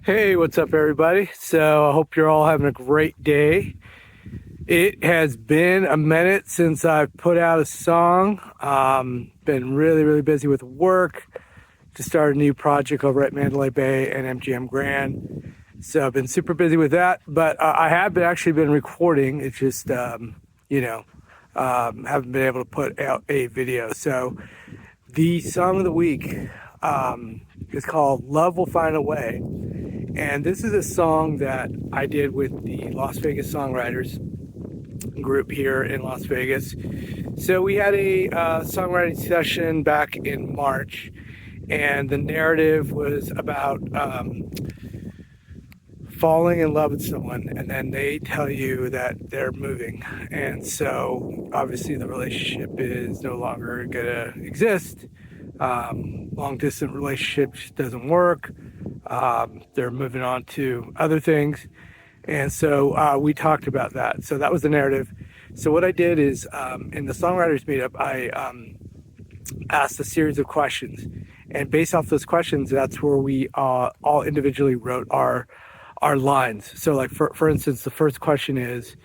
Hey, what's up, everybody? So I hope you're all having a great day. It has been a minute since I've put out a song. Been really busy with work. Just started a new project over at Mandalay Bay and MGM Grand. So I've been super busy with that, but I have actually been recording. It's just, haven't been able to put out a video. So the song of the week is called Love Will Find a Way. And this is a song that I did with the Las Vegas Songwriters group here in Las Vegas. So we had a songwriting session back in March, and the narrative was about falling in love with someone, and then they tell you that they're moving. And so obviously the relationship is no longer gonna exist. Long distance relationship just doesn't work. They're moving on to other things. And so we talked about that. So that was the narrative. So what I did is in the Songwriters meetup, I asked a series of questions. And based off those questions, that's where we all individually wrote our lines. So like, for instance, the first question is,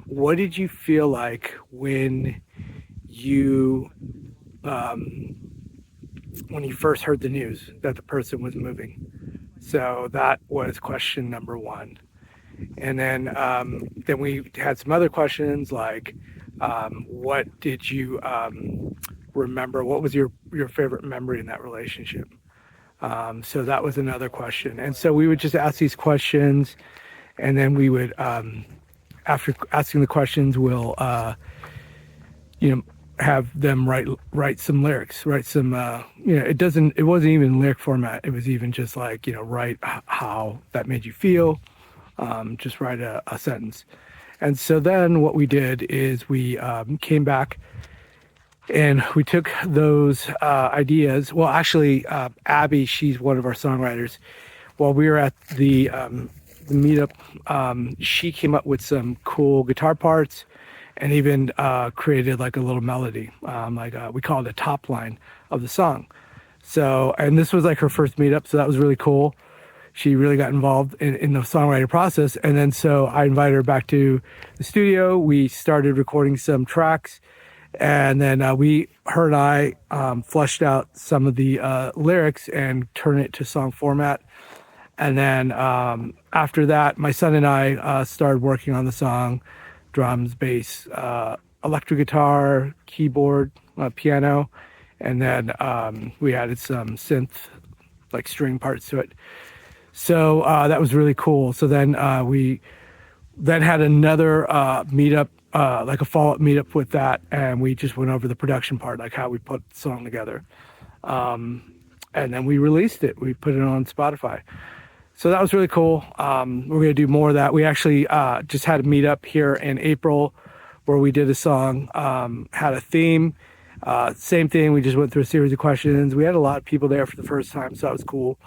what did you feel like when you first heard the news that the person was moving? So that was question number one. And then we had some other questions like, what did you remember? What was your favorite memory in that relationship? So that was another question. And so we would just ask these questions, and then we would, after asking the questions, we'll, have them write some lyrics, write some, it wasn't even lyric format. It was even just like, write how that made you feel. Just write a sentence. And so then what we did is we came back and we took those ideas. Well, actually, Abby, she's one of our songwriters. While we were at the meetup, she came up with some cool guitar parts and even created like a little melody, we call it a top line of the song. So, and this was like her first meetup, so that was really cool. She really got involved in the songwriting process. And then so I invited her back to the studio. We started recording some tracks, and then her and I fleshed out some of the lyrics and turned it to song format. And then after that, my son and I started working on the song. Drums, bass, electric guitar, keyboard, piano, and then we added some synth, like string parts to it. So that was really cool. So then we then had another meetup, like a follow-up meetup with that, and we just went over the production part, like how we put the song together. And then we released it. We put it on Spotify. So that was really cool. We're going to do more of that. We actually just had a meetup here in April where we did a song, had a theme. Same thing. We just went through a series of questions. We had a lot of people there for the first time, so that was cool.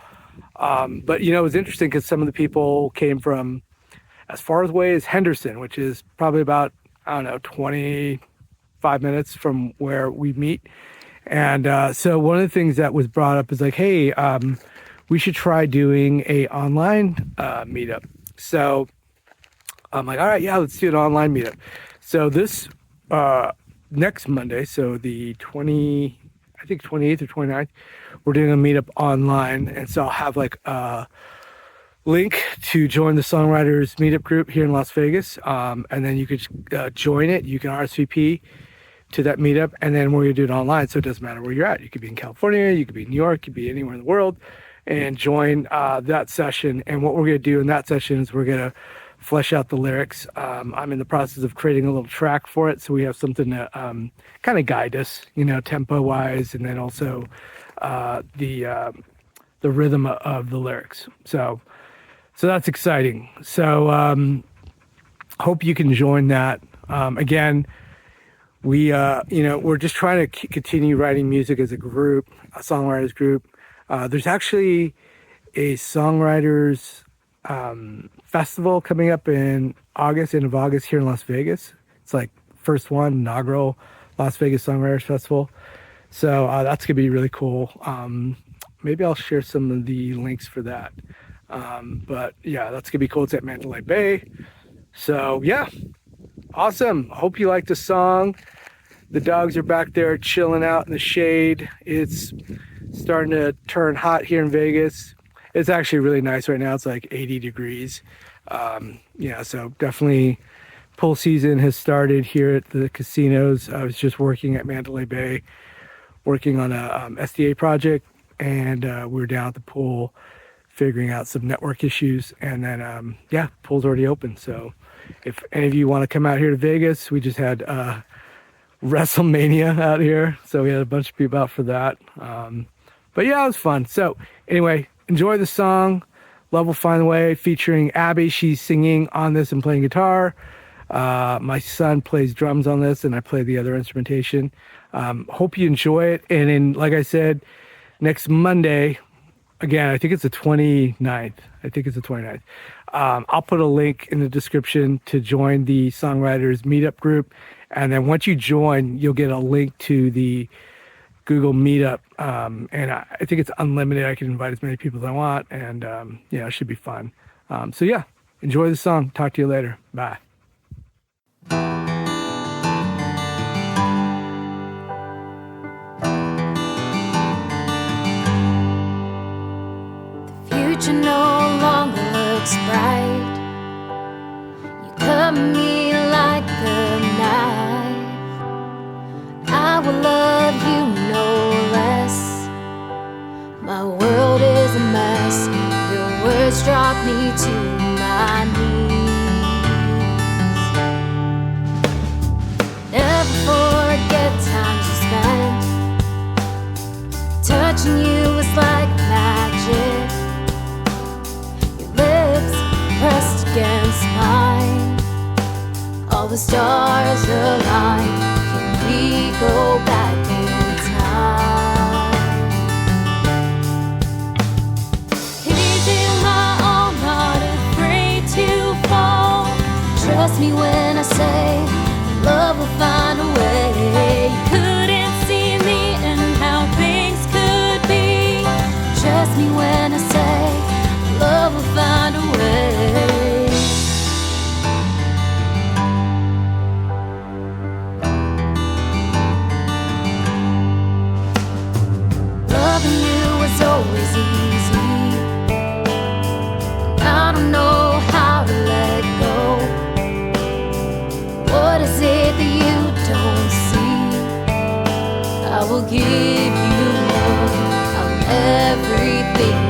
But, it was interesting because some of the people came from as far away as Henderson, which is probably about, 25 minutes from where we meet. And so one of the things that was brought up is like, hey, we should try doing a online meetup. So I'm like, all right, yeah, let's do an online meetup. So this next Monday, so the 28th or 29th, we're doing a meetup online. And so I'll have like a link to join the Songwriters meetup group here in Las Vegas. And then you could join it. You can RSVP to that meetup. And then we're going to do it online. So it doesn't matter where you're at. You could be in California, you could be in New York, you could be anywhere in the world, and join that session. And what we're going to do in that session is we're going to flesh out the lyrics. I'm in the process of creating a little track for it, so we have something to kind of guide us, tempo wise, and then also the rhythm of the lyrics. So that's exciting. So hope you can join that. Again, we're just trying to continue writing music as a group, a songwriters group. There's actually a songwriters festival coming up in end of August here in Las Vegas. It's like first one, inaugural Las Vegas Songwriters Festival. So that's gonna be really cool. Maybe I'll share some of the links for that. But yeah, that's gonna be cool. It's at Mandalay Bay. So yeah, awesome. Hope you like the song. The dogs are back there chilling out in the shade. It's starting to turn hot here in Vegas. It's actually really nice right now. It's like 80 degrees. Yeah, so definitely pool season has started here at the casinos. I was just working at Mandalay Bay, working on a SDA project, and we were down at the pool figuring out some network issues. And then, yeah, pool's already open. So if any of you want to come out here to Vegas, we just had WrestleMania out here. So we had a bunch of people out for that. But yeah, it was fun. So anyway, enjoy the song Love Will Find a Way featuring Abby. She's singing on this and playing guitar. My son plays drums on this and I play the other instrumentation. Hope you enjoy it. And then, like I said, next Monday, again, I think it's the 29th. I'll put a link in the description to join the Songwriters MeetUp group. And then once you join, you'll get a link to the Google Meetup. And I think it's unlimited. I can invite as many people as I want. And yeah, it should be fun. So yeah, enjoy the song. Talk to you later. Bye. Future no longer looks bright. You cut me like a knife. I will love you no less. My world is a mess. Your words drop me to my knees. Never forget times you spent. Touching you was like magic. Pressed against mine, all the stars align. Can we go back in time? Easy on my own, not afraid to fall. Trust me when I say love will find a way. You couldn't see me and how things could be. Trust me when I say love will find a way. Loving you was always easy. I don't know how to let go. What is it that you don't see? I will give you more. I'm everything